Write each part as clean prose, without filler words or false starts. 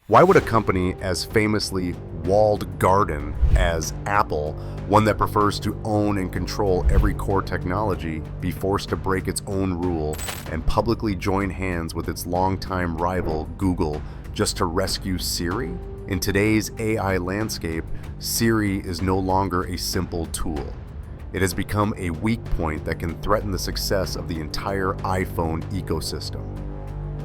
Why would a company as famously walled garden as Apple, one that prefers to own and control every core technology, be forced to break its own rule and publicly join hands with its longtime rival, Google, just to rescue Siri? In today's AI landscape, Siri is no longer a simple tool. It has become a weak point that can threaten the success of the entire iPhone ecosystem.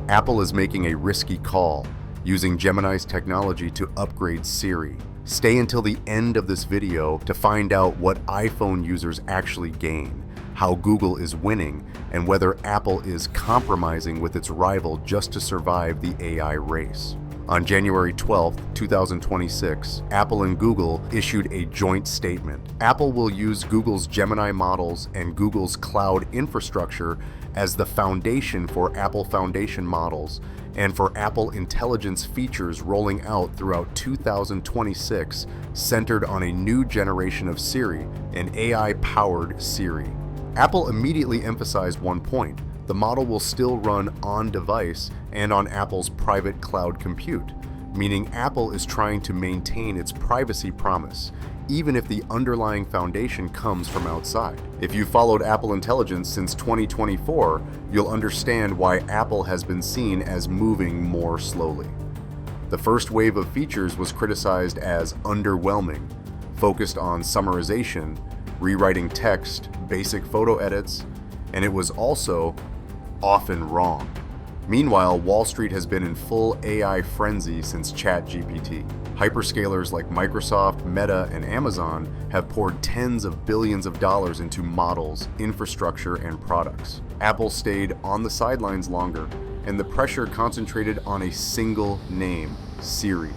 Apple is making a risky call, using Gemini's technology to upgrade Siri. Stay until the end of this video to find out what iPhone users actually gain, how Google is winning, and whether Apple is compromising with its rival just to survive the AI race. On January 12, 2026, Apple and Google issued a joint statement. Apple will use Google's Gemini models and Google's cloud infrastructure as the foundation for Apple Foundation models and for Apple Intelligence features rolling out throughout 2026, centered on a new generation of Siri, an AI-powered Siri. Apple immediately emphasized one point: the model will still run on-device and on Apple's private cloud compute, meaning Apple is trying to maintain its privacy promise, even if the underlying foundation comes from outside. If you've followed Apple Intelligence since 2024, you'll understand why Apple has been seen as moving more slowly. The first wave of features was criticized as underwhelming, focused on summarization, rewriting text, basic photo edits, and it was also often wrong. Meanwhile, Wall Street has been in full AI frenzy since ChatGPT. Hyperscalers like Microsoft, Meta, and Amazon have poured tens of billions of dollars into models, infrastructure, and products. Apple stayed on the sidelines longer, and the pressure concentrated on a single name: Siri.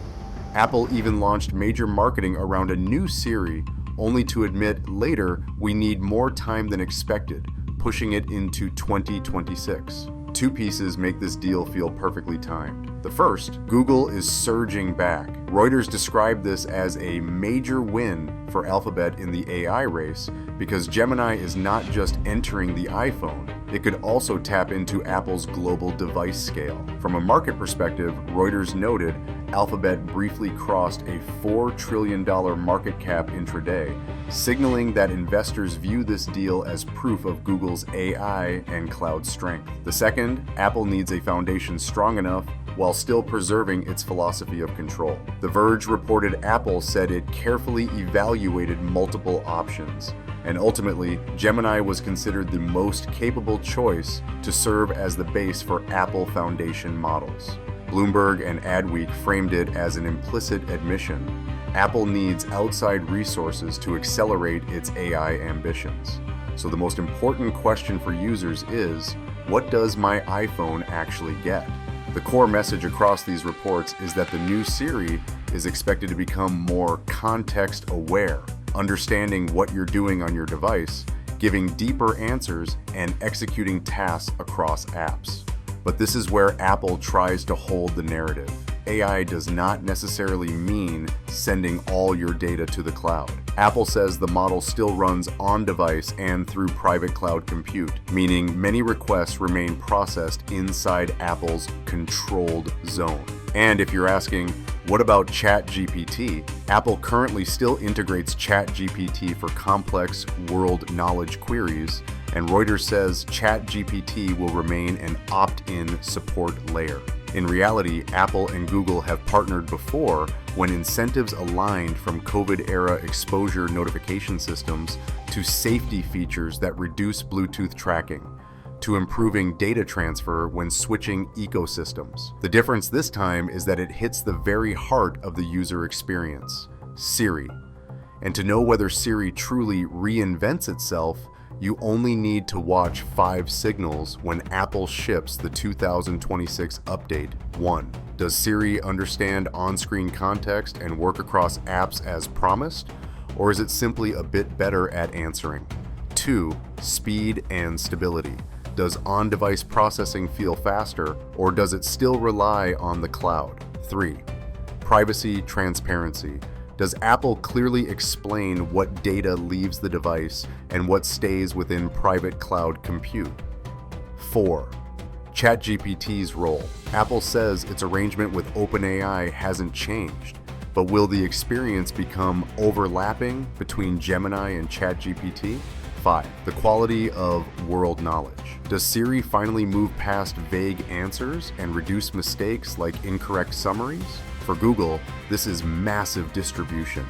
Apple even launched major marketing around a new Siri, only to admit later we need more time than expected, pushing it into 2026. Two pieces make this deal feel perfectly timed. The first, Google is surging back. Reuters described this as a major win for Alphabet in the AI race because Gemini is not just entering the iPhone, it could also tap into Apple's global device scale. From a market perspective, Reuters noted Alphabet briefly crossed a $4 trillion market cap intraday, signaling that investors view this deal as proof of Google's AI and cloud strength. The second, Apple needs a foundation strong enough while still preserving its philosophy of control. The Verge reported Apple said it carefully evaluated multiple options, and ultimately, Gemini was considered the most capable choice to serve as the base for Apple Foundation models. Bloomberg and Adweek framed it as an implicit admission: Apple needs outside resources to accelerate its AI ambitions. So the most important question for users is, what does my iPhone actually get? The core message across these reports is that the new Siri is expected to become more context-aware, understanding what you're doing on your device, giving deeper answers, and executing tasks across apps. But this is where Apple tries to hold the narrative. AI does not necessarily mean sending all your data to the cloud. Apple says the model still runs on-device and through private cloud compute, meaning many requests remain processed inside Apple's controlled zone. And if you're asking, what about ChatGPT? Apple currently still integrates ChatGPT for complex world knowledge queries, and Reuters says ChatGPT will remain an opt-in support layer. In reality, Apple and Google have partnered before when incentives aligned, from COVID-era exposure notification systems to safety features that reduce Bluetooth tracking, to improving data transfer when switching ecosystems. The difference this time is that it hits the very heart of the user experience: Siri. And to know whether Siri truly reinvents itself, you only need to watch 5 signals when Apple ships the 2026 update. 1. Does Siri understand on-screen context and work across apps as promised? Or is it simply a bit better at answering? 2. Speed and stability. Does on-device processing feel faster, or does it still rely on the cloud? 3. Privacy, transparency. Does Apple clearly explain what data leaves the device and what stays within private cloud compute? 4. ChatGPT's role. Apple says its arrangement with OpenAI hasn't changed, but will the experience become overlapping between Gemini and ChatGPT? 5. The quality of world knowledge. Does Siri finally move past vague answers and reduce mistakes like incorrect summaries? For Google, this is massive distribution.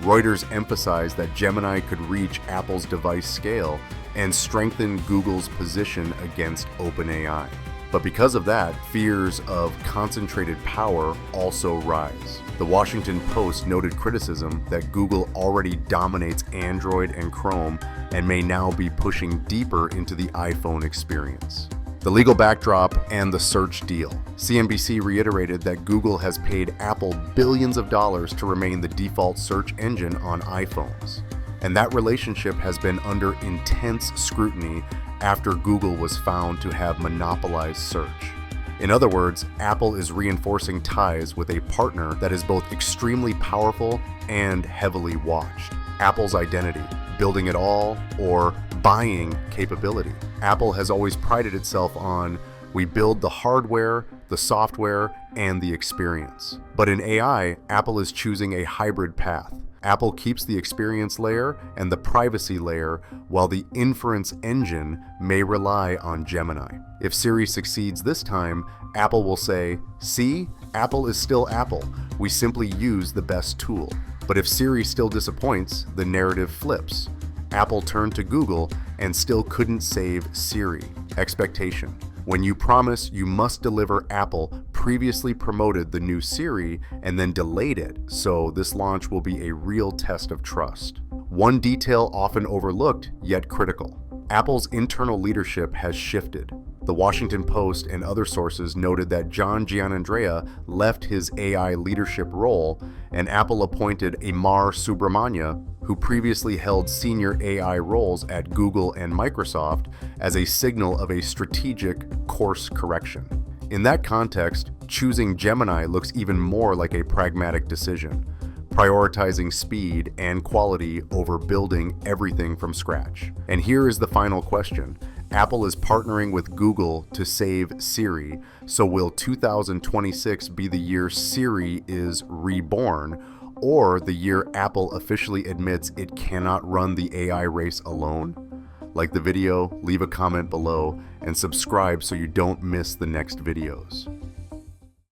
Reuters emphasized that Gemini could reach Apple's device scale and strengthen Google's position against OpenAI. But because of that, fears of concentrated power also rise. The Washington Post noted criticism that Google already dominates Android and Chrome and may now be pushing deeper into the iPhone experience. The legal backdrop and the search deal. CNBC reiterated that Google has paid Apple billions of dollars to remain the default search engine on iPhones. And that relationship has been under intense scrutiny after Google was found to have monopolized search. In other words, Apple is reinforcing ties with a partner that is both extremely powerful and heavily watched. Apple's identity, building it all or buying capability. Apple has always prided itself on, we build the hardware, the software, and the experience. But in AI, Apple is choosing a hybrid path. Apple keeps the experience layer and the privacy layer, while the inference engine may rely on Gemini. If Siri succeeds this time, Apple will say, "See, Apple is still Apple. We simply use the best tool." But if Siri still disappoints, the narrative flips. Apple turned to Google and still couldn't save Siri. Expectation. When you promise you must deliver, Apple previously promoted the new Siri and then delayed it, so this launch will be a real test of trust. One detail often overlooked, yet critical. Apple's internal leadership has shifted. The Washington Post and other sources noted that John Giannandrea left his AI leadership role, and Apple appointed Amar Subramanya, who previously held senior AI roles at Google and Microsoft, as a signal of a strategic course correction. In that context, choosing Gemini looks even more like a pragmatic decision, prioritizing speed and quality over building everything from scratch. And here is the final question. Apple is partnering with Google to save Siri, so will 2026 be the year Siri is reborn, or the year Apple officially admits it cannot run the AI race alone? Like the video, leave a comment below, and subscribe so you don't miss the next videos.